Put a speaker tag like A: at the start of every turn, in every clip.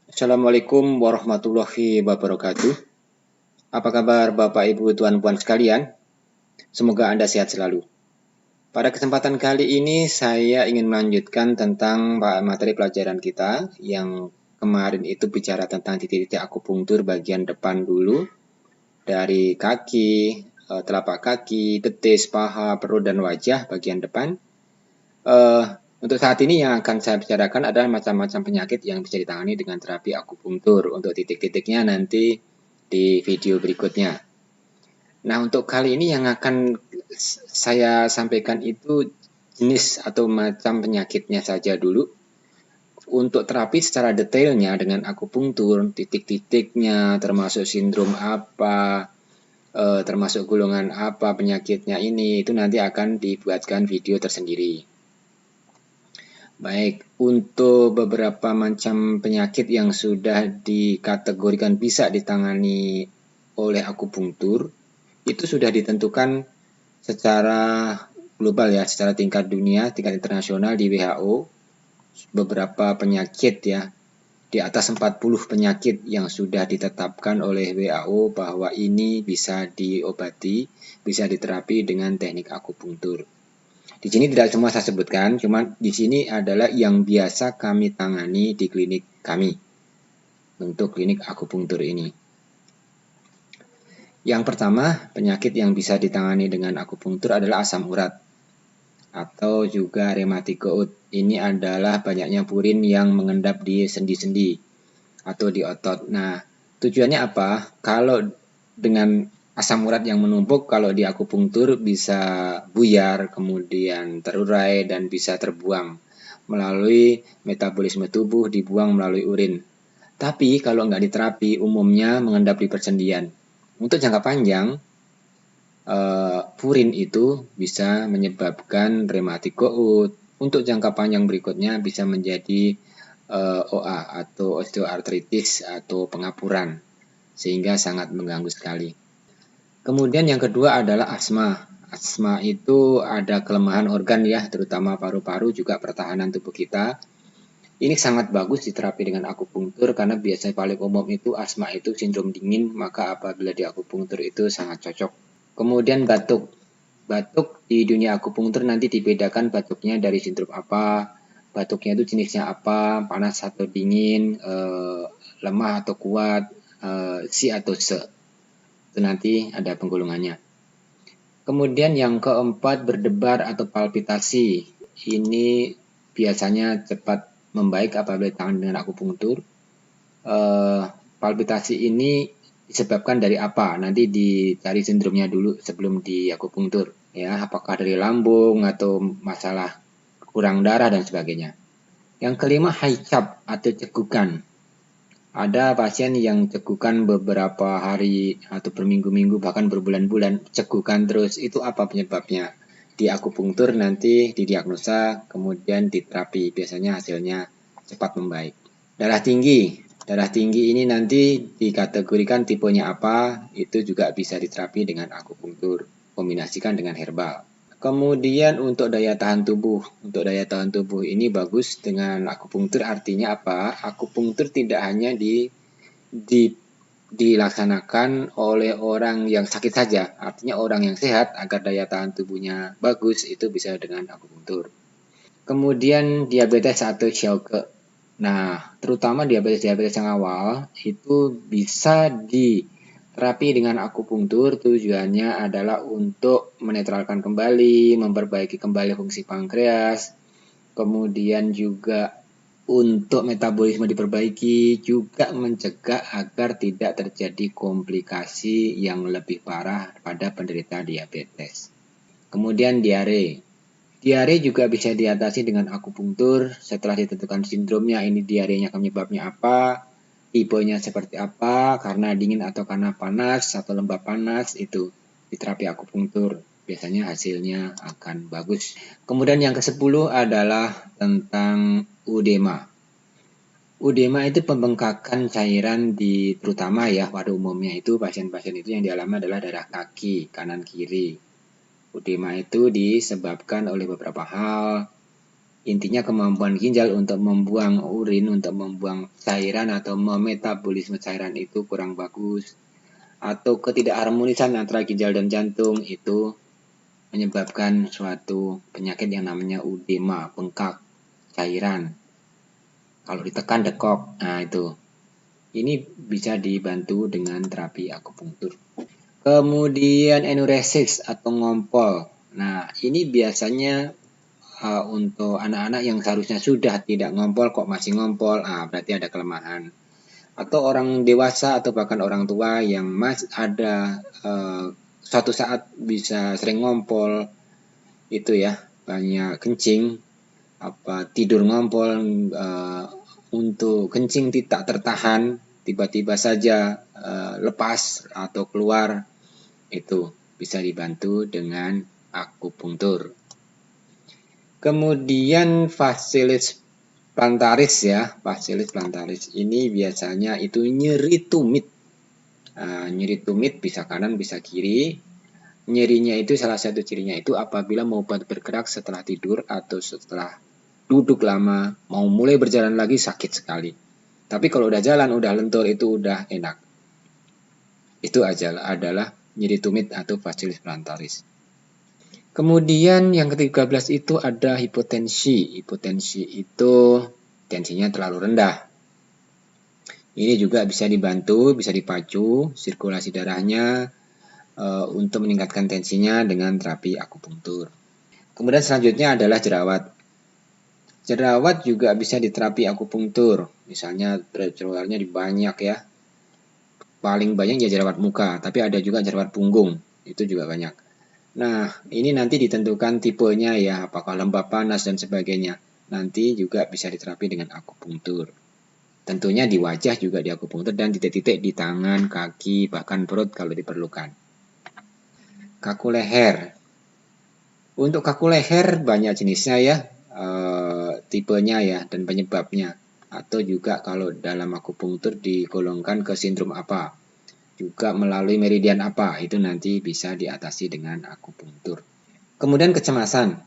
A: Assalamualaikum warahmatullahi wabarakatuh. Apa kabar Bapak Ibu Tuan Puan sekalian? Semoga Anda sehat selalu. Pada kesempatan kali ini saya ingin melanjutkan tentang materi pelajaran kita yang kemarin itu bicara tentang titik-titik akupunktur bagian depan dulu. Dari kaki, telapak kaki, betis, paha, perut, dan wajah bagian depan. Untuk saat ini yang akan saya bicarakan adalah macam-macam penyakit yang bisa ditangani dengan terapi akupunktur. Untuk titik-titiknya nanti di video berikutnya. Nah, untuk kali ini yang akan saya sampaikan itu jenis atau macam penyakitnya saja dulu. Untuk terapi secara detailnya dengan akupunktur, titik-titiknya, termasuk sindrom apa, termasuk golongan apa penyakitnya ini, itu nanti akan dibuatkan video tersendiri. Baik, untuk beberapa macam penyakit yang sudah dikategorikan bisa ditangani oleh akupunktur, itu sudah ditentukan secara global ya, secara tingkat dunia, tingkat internasional di WHO, beberapa penyakit ya, di atas 40 penyakit yang sudah ditetapkan oleh WHO bahwa ini bisa diobati, bisa diterapi dengan teknik akupunktur. Di sini tidak semua saya sebutkan, cuma di sini adalah yang biasa kami tangani di klinik kami untuk klinik akupunktur ini. Yang pertama, penyakit yang bisa ditangani dengan akupunktur adalah asam urat atau juga rheumatoid. Ini adalah banyaknya purin yang mengendap di sendi-sendi atau di otot. Nah, tujuannya apa? Kalau dengan asam urat yang menumpuk, kalau di akupunktur bisa buyar, kemudian terurai dan bisa terbuang melalui metabolisme tubuh, dibuang melalui urin. Tapi kalau nggak diterapi, umumnya mengendap di persendian. Untuk jangka panjang, purin itu bisa menyebabkan rheumatic gout. Untuk jangka panjang berikutnya bisa menjadi OA atau osteoartritis atau pengapuran, sehingga sangat mengganggu sekali. Kemudian yang kedua adalah asma. Asma itu ada kelemahan organ ya, terutama paru-paru, juga pertahanan tubuh kita. Ini sangat bagus diterapi dengan akupunktur karena biasanya paling umum itu asma itu sindrom dingin, maka apabila di akupunktur itu sangat cocok. Kemudian batuk. Batuk di dunia akupunktur nanti dibedakan batuknya dari sindrom apa, batuknya itu jenisnya apa, panas atau dingin, lemah atau kuat, si atau se. Itu nanti ada penggolongannya. Kemudian yang keempat, berdebar atau palpitasi. Ini biasanya cepat membaik apabila ditangani dengan akupunktur. Palpitasi ini disebabkan dari apa? Nanti dicari sindromnya dulu sebelum di akupunktur. Ya, apakah dari lambung atau masalah kurang darah dan sebagainya. Yang kelima, high cap atau cekukan. Ada pasien yang cekukan beberapa hari atau berminggu-minggu bahkan berbulan-bulan cekukan terus. Itu apa penyebabnya? Di akupunktur nanti didiagnosa kemudian diterapi. Biasanya hasilnya cepat membaik. Darah tinggi. Darah tinggi ini nanti dikategorikan tipenya apa, itu juga bisa diterapi dengan akupunktur. Kombinasikan dengan herbal. Kemudian untuk daya tahan tubuh. Untuk daya tahan tubuh ini bagus dengan akupunktur, artinya apa? Akupunktur tidak hanya dilaksanakan oleh orang yang sakit saja. Artinya orang yang sehat agar daya tahan tubuhnya bagus itu bisa dengan akupunktur. Kemudian diabetes atau Sjouke. Nah, terutama diabetes yang awal itu bisa diterapi dengan akupunktur. Tujuannya adalah untuk menetralkan kembali, memperbaiki kembali fungsi pankreas, kemudian juga untuk metabolisme diperbaiki, juga mencegah agar tidak terjadi komplikasi yang lebih parah pada penderita diabetes. Kemudian diare. Diare juga bisa diatasi dengan akupunktur setelah ditentukan sindromnya, ini diarenya penyebabnya apa, tipenya seperti apa, karena dingin atau karena panas atau lembab panas, itu di terapi akupunktur biasanya hasilnya akan bagus. Kemudian yang ke-10 adalah tentang udema. Udema itu pembengkakan cairan terutama ya pada umumnya itu pasien-pasien itu yang dialami adalah darah kaki kanan kiri. Udema itu disebabkan oleh beberapa hal, Intinya kemampuan ginjal untuk membuang urin, untuk membuang cairan atau memetabolisme cairan itu kurang bagus. Atau ketidakharmonisan antara ginjal dan jantung itu menyebabkan suatu penyakit yang namanya udema, bengkak cairan. Kalau ditekan dekok, nah itu. Ini bisa dibantu dengan terapi akupunktur. Kemudian enuresis atau ngompol. Nah, ini biasanya untuk anak-anak yang seharusnya sudah tidak ngompol kok masih ngompol, berarti ada kelemahan. Atau orang dewasa atau bahkan orang tua yang masih ada suatu saat bisa sering ngompol, itu ya, banyak kencing, tidur ngompol, untuk kencing tidak tertahan, tiba-tiba saja lepas atau keluar, itu bisa dibantu dengan akupunktur. Kemudian facialis plantaris ya, facialis plantaris ini biasanya itu nyeri tumit. Nyeri tumit bisa kanan bisa kiri. Nyerinya itu salah satu cirinya itu apabila mau bergerak setelah tidur atau setelah duduk lama, mau mulai berjalan lagi sakit sekali. Tapi kalau udah jalan, udah lentur itu udah enak. Itu adalah nyeri tumit atau facialis plantaris. Kemudian yang ke-13 itu ada hipotensi. Hipotensi itu tensinya terlalu rendah. Ini juga bisa dibantu, bisa dipacu sirkulasi darahnya untuk meningkatkan tensinya dengan terapi akupunktur. Kemudian selanjutnya adalah jerawat. Jerawat juga bisa diterapi akupunktur. Misalnya jerawatnya banyak ya. Paling banyak ya jerawat muka, tapi ada juga jerawat punggung. Itu juga banyak. Nah, ini nanti ditentukan tipenya ya, apakah lembab panas dan sebagainya. Nanti juga bisa diterapi dengan akupunktur. Tentunya di wajah juga di akupunktur dan titik-titik di tangan, kaki, bahkan perut kalau diperlukan. Kaku leher. Untuk kaku leher banyak jenisnya ya, tipenya ya dan penyebabnya. Atau juga kalau dalam akupunktur digolongkan ke sindrom apa. Juga melalui meridian apa, itu nanti bisa diatasi dengan akupunktur. Kemudian kecemasan.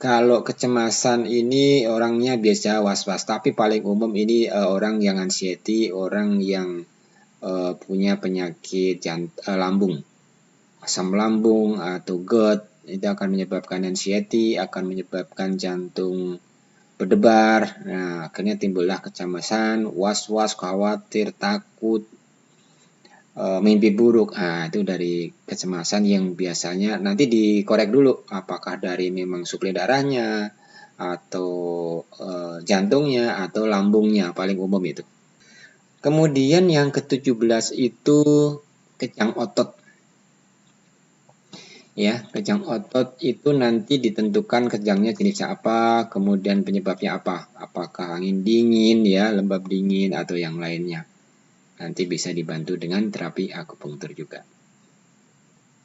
A: Kalau kecemasan ini orangnya biasa was-was, tapi paling umum ini orang yang anxiety, orang yang punya penyakit lambung, asam lambung atau GERD, itu akan menyebabkan anxiety, akan menyebabkan jantung berdebar. Nah, akhirnya timbullah kecemasan, was-was, khawatir, takut, mimpi buruk. Nah, itu dari kecemasan yang biasanya nanti dikorek dulu apakah dari memang suplai darahnya atau jantungnya atau lambungnya, paling umum itu. Kemudian yang ke-17 itu kejang otot. Ya, kejang otot itu nanti ditentukan kejangnya jenisnya apa, kemudian penyebabnya apa. Apakah angin dingin ya, lembab dingin atau yang lainnya. Nanti bisa dibantu dengan terapi akupunktur juga.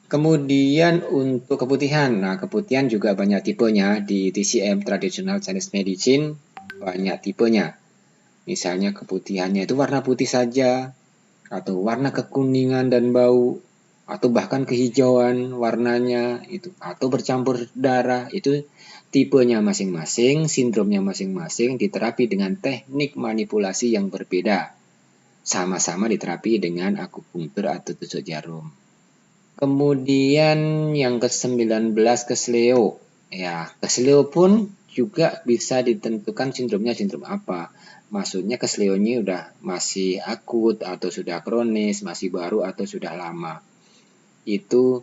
A: Kemudian untuk keputihan. Nah, keputihan juga banyak tipenya. Di TCM Traditional Chinese Medicine banyak tipenya. Misalnya keputihannya itu warna putih saja, atau warna kekuningan dan bau, atau bahkan kehijauan warnanya itu, atau bercampur darah. Itu tipenya masing-masing, sindromnya masing-masing, diterapi dengan teknik manipulasi yang berbeda. Sama-sama diterapi dengan akupunktur atau tusuk jarum. Kemudian yang ke-19 kesleo. Ya, kesleo pun juga bisa ditentukan sindromnya sindrom apa. Maksudnya kesleonya udah masih akut atau sudah kronis, masih baru atau sudah lama. Itu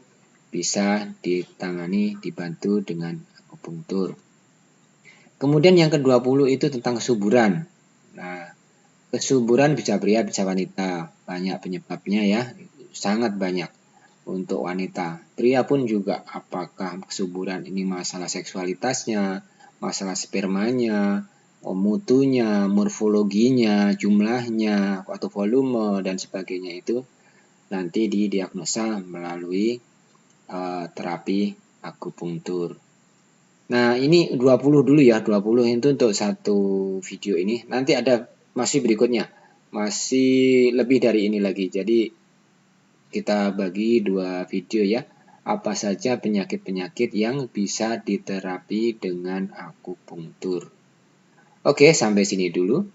A: bisa ditangani, dibantu dengan akupunktur. Kemudian yang ke-20 itu tentang kesuburan. Nah, kesuburan bisa pria, bisa wanita. Banyak penyebabnya ya, sangat banyak untuk wanita. Pria pun juga apakah kesuburan ini masalah seksualitasnya, masalah spermanya, mutunya, morfologinya, jumlahnya, atau volume, dan sebagainya itu nanti didiagnosa melalui terapi akupunktur. Nah, ini 20 dulu ya, 20 itu untuk satu video ini. Nanti ada masih berikutnya, masih lebih dari ini lagi. Jadi kita bagi 2 video ya. apa saja penyakit-penyakit yang bisa diterapi dengan akupunktur. Oke, sampai sini dulu.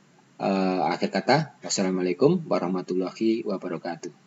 A: Akhir kata, wassalamualaikum warahmatullahi wabarakatuh.